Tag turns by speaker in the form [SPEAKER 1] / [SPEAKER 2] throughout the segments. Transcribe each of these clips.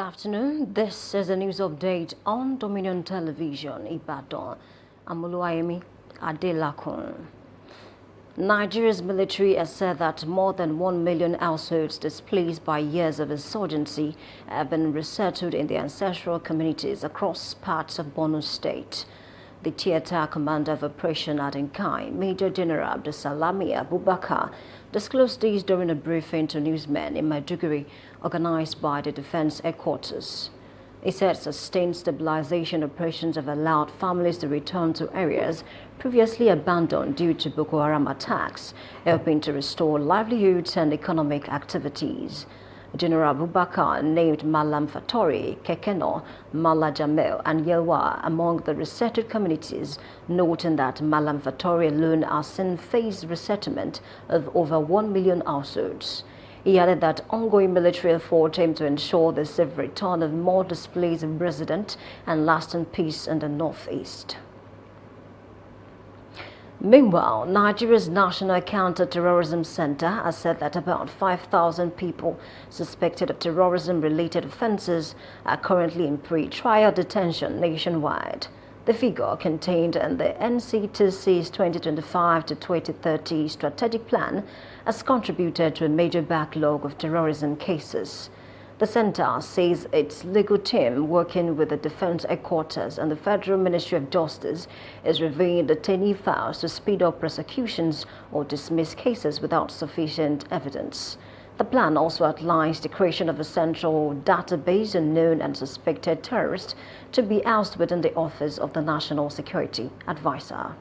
[SPEAKER 1] afternoon. This is a news update on Dominion Television, Ibadan. I'm Oluwayemi Adelakun. Nigeria's military has said that more than 1 million households displaced by years of insurgency have been resettled in their ancestral communities across parts of Borno State. The theater commander of Operation Adenkai, Major General Abdusalami Abubakar, disclosed these during a briefing to newsmen in Maiduguri, organized by the Defense Headquarters. He said sustained stabilization operations have allowed families to return to areas previously abandoned due to Boko Haram attacks, helping to restore livelihoods and economic activities. General Abubakar named Malam Fatori, Kekeno, Mala Jamel, and Yelwa among the resettled communities, noting that Malam Fatori alone has seen phased resettlement of over 1 million households. He added that ongoing military efforts aim to ensure the safe return of more displaced residents and lasting peace in the northeast. Meanwhile, Nigeria's National Counter-Terrorism Center has said that about 5,000 people suspected of terrorism-related offenses are currently in pre-trial detention nationwide. The figure contained in the NCTC's 2025 to 2030 strategic plan has contributed to a major backlog of terrorism cases. The center says its legal team, working with the Defense Headquarters and the Federal Ministry of Justice, is reviewing detainee files to speed up prosecutions or dismiss cases without sufficient evidence. The plan also outlines the creation of a central database of known and suspected terrorists to be housed within the Office of the National Security Advisor.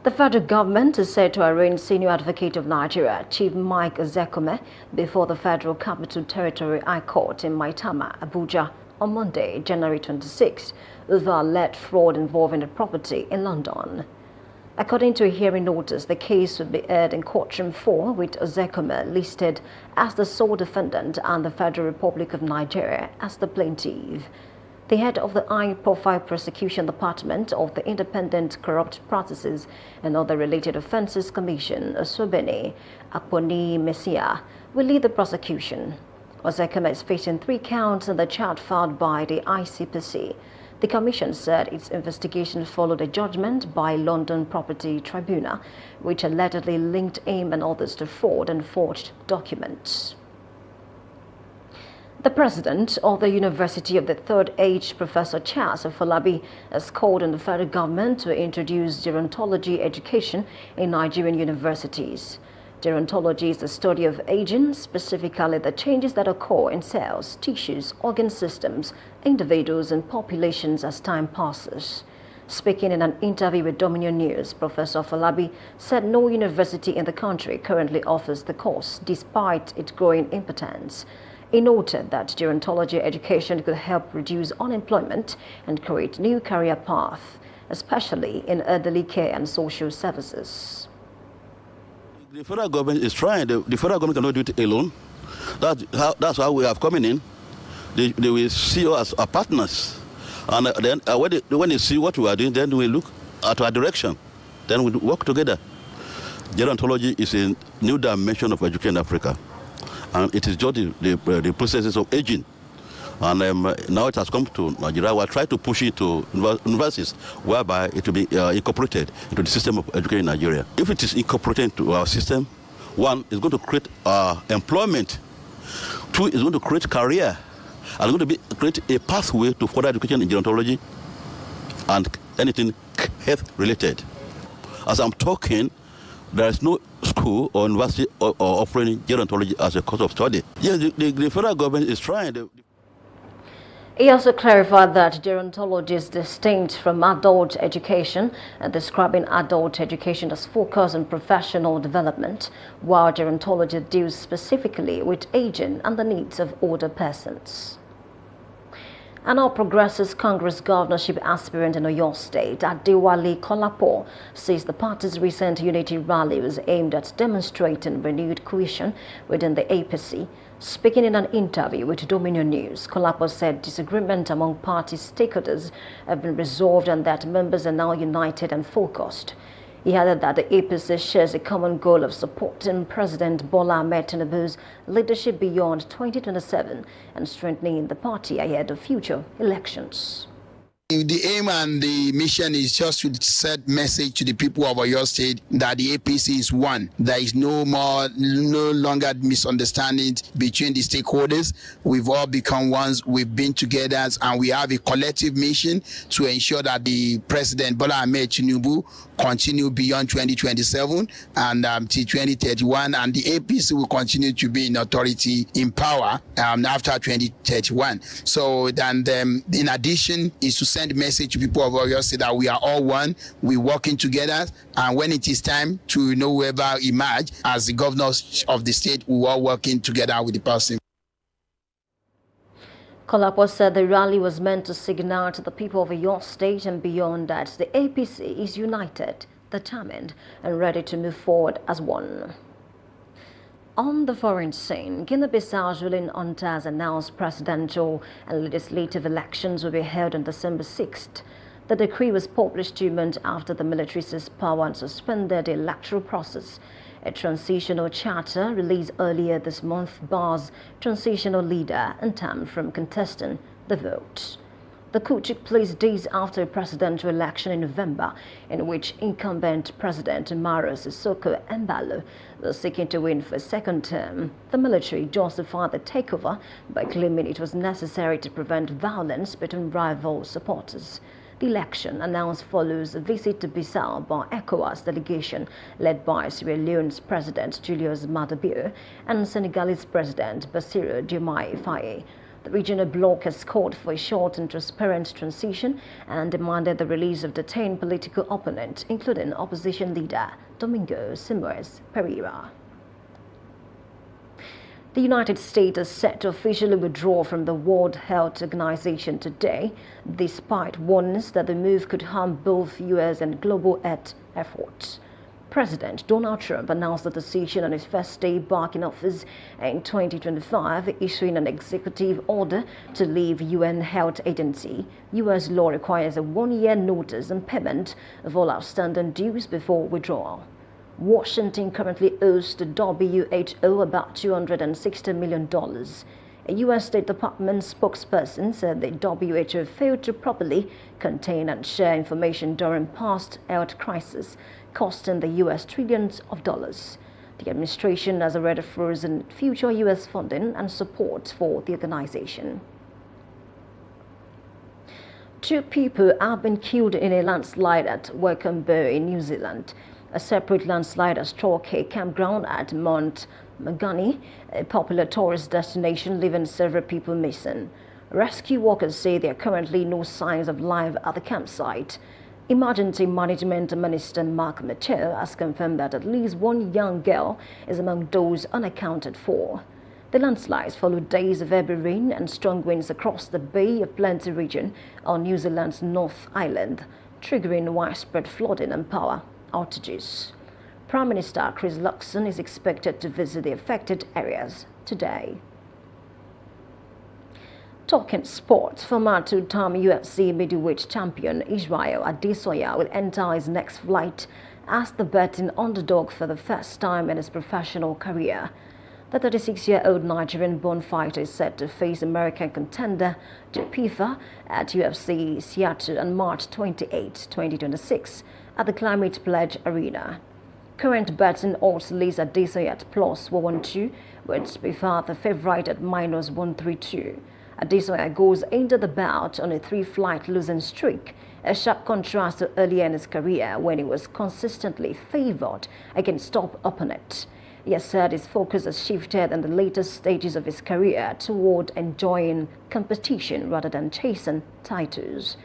[SPEAKER 1] The federal government is set to arraign Senior Advocate of Nigeria, Chief Mike Zekome, before the Federal Capital Territory High Court in Maitama, Abuja, on Monday, January 26, over alleged fraud involving the property in London. According to a hearing notice, the case would be heard in Courtroom 4, with Zekome listed as the sole defendant and the Federal Republic of Nigeria as the plaintiff. The head of the high-profile prosecution department of the Independent Corrupt Practices and Other Related Offences Commission, Osobene Akponi Messia, will lead the prosecution. Zekome is facing 3 counts in the charge filed by the ICPC. The commission said its investigation followed a judgment by London Property Tribunal, which allegedly linked him and others to fraud and forged documents. The president of the University of the Third Age, Professor Charles Afolabi, has called on the federal government to introduce gerontology education in Nigerian universities. Gerontology is the study of aging, specifically the changes that occur in cells, tissues, organ systems, individuals, and populations as time passes. Speaking in an interview with Dominion News, Professor Afolabi said no university in the country currently offers the course, despite its growing importance. He noted that gerontology education could help reduce unemployment and create new career paths, especially in elderly care and social services.
[SPEAKER 2] The federal government is trying. The federal government cannot do it alone. That's how we have coming in. They will see us as partners. And then when they see what we are doing, then we look at our direction. Then we work together. Gerontology is a new dimension of education in Africa. And it is just the processes of aging. And now it has come to Nigeria. We are trying to push it to universities, whereby it will be incorporated into the system of education in Nigeria. If it is incorporated into our system, 1, it's going to create employment. 2, it's going to create career. And it's going to create a pathway to further education in gerontology and anything health-related. As I'm talking, there is no school or university or offering gerontology as a course of study. Yes, the federal government is trying.
[SPEAKER 1] He also clarified that gerontology is distinct from adult education, and describing adult education as focused on professional development, while gerontology deals specifically with aging and the needs of older persons. An All Progressives Congress governorship aspirant in Oyo State, Adewale Kolapo, says the party's recent unity rally was aimed at demonstrating renewed cohesion within the APC. Speaking in an interview with Dominion News, Kolapo said disagreement among party stakeholders have been resolved and that members are now united and focused. He added that the APC shares a common goal of supporting President Bola Ahmed Tinubu's leadership beyond 2027 and strengthening the party ahead of future elections.
[SPEAKER 3] The aim and the mission is just to send message to the people of Oyo State that the APC is one. There is no longer misunderstandings between the stakeholders. We've all become ones. We've been together, and we have a collective mission to ensure that the President Bola Ahmed Tinubu continue beyond 2027 and till 2031, and the APC will continue to be in authority, in power after 2031. So then, in addition, is to send a message to people of Oyo State that we are all one, we're working together, and when it is time to know whoever emerge as the governors of the state, we're all working together with the person.
[SPEAKER 1] Kolapo said the rally was meant to signal to the people of Oyo State and beyond that the APC is united, determined, and ready to move forward as one. On the foreign scene, Guinea-Bissau's ruling junta has announced presidential and legislative elections will be held on December 6th. The decree was published 2 months after the military seized power and suspended the electoral process. A transitional charter released earlier this month bars transitional leader and Tam from contesting the vote. The coup took place days after a presidential election in November, in which incumbent President Umaro Sissoko Embalo was seeking to win for a second term. The military justified the takeover by claiming it was necessary to prevent violence between rival supporters. The election announced follows a visit to Bissau by ECOWAS delegation led by Sierra Leone's President Julius Maada Bio and Senegalese President Bassirou Diomaye Faye. The regional bloc has called for a short and transparent transition and demanded the release of detained political opponents, including opposition leader Domingo Simoes Pereira. The United States is set to officially withdraw from the World Health Organization today, despite warnings that the move could harm both U.S. and global health efforts. President Donald Trump announced the decision on his first day back in office in 2025, issuing an executive order to leave UN Health Agency. U.S. law requires a 1-year notice and payment of all outstanding dues before withdrawal. Washington currently owes the WHO about $260 million. A U.S. State Department spokesperson said the WHO failed to properly contain and share information during past health crises, costing the U.S. trillions of dollars. The administration has already frozen future U.S. funding and support for the organization. 2 people have been killed in a landslide at Welcome Bay in New Zealand. A separate landslide struck a campground at Mount Magani, a popular tourist destination, leaving several people missing. Rescue workers say there are currently no signs of life at the campsite. Emergency Management Minister Mark Mitchell has confirmed that at least 1 young girl is among those unaccounted for. The landslides followed days of heavy rain and strong winds across the Bay of Plenty region on New Zealand's North Island, triggering widespread flooding and power outages. Prime Minister Chris Luxon is expected to visit the affected areas today. Talking sports, former 2-time UFC middleweight champion Israel Adesanya will enter his next fight as the betting underdog for the first time in his professional career. The 36-year-old Nigerian-born fighter is set to face American contender Joe Pifa at UFC Seattle on March 28, 2026 at the Climate Pledge Arena. Current betting odds leaves Adesanya at plus 112, with Pifa the favorite at minus 132. Adesanya goes into the bout on a 3-fight losing streak, a sharp contrast to earlier in his career when he was consistently favored against top opponents. He has said his focus has shifted in the later stages of his career toward enjoying competition rather than chasing titles.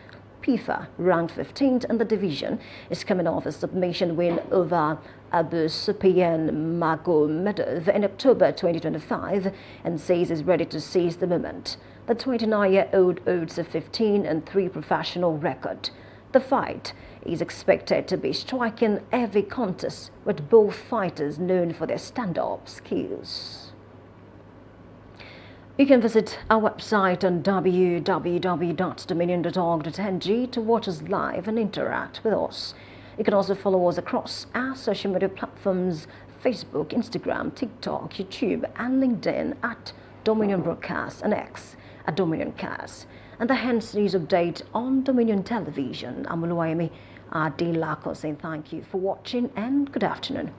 [SPEAKER 1] Pifa, ranked 15th in the division, is coming off a submission win over Abu Sufyan Magomedov in October 2025 and says he's ready to seize the moment. The 29-year-old holds a 15-3 professional record. The fight is expected to be striking heavy contest with both fighters known for their stand-up skills. You can visit our website on www.dominion.org.ng to watch us live and interact with us. You can also follow us across our social media platforms: Facebook, Instagram, TikTok, YouTube, and LinkedIn at Dominion Broadcast, and X at Dominion Cast. And the hence news update on Dominion Television. I'm Oluwayemi Adelako saying thank you for watching and good afternoon.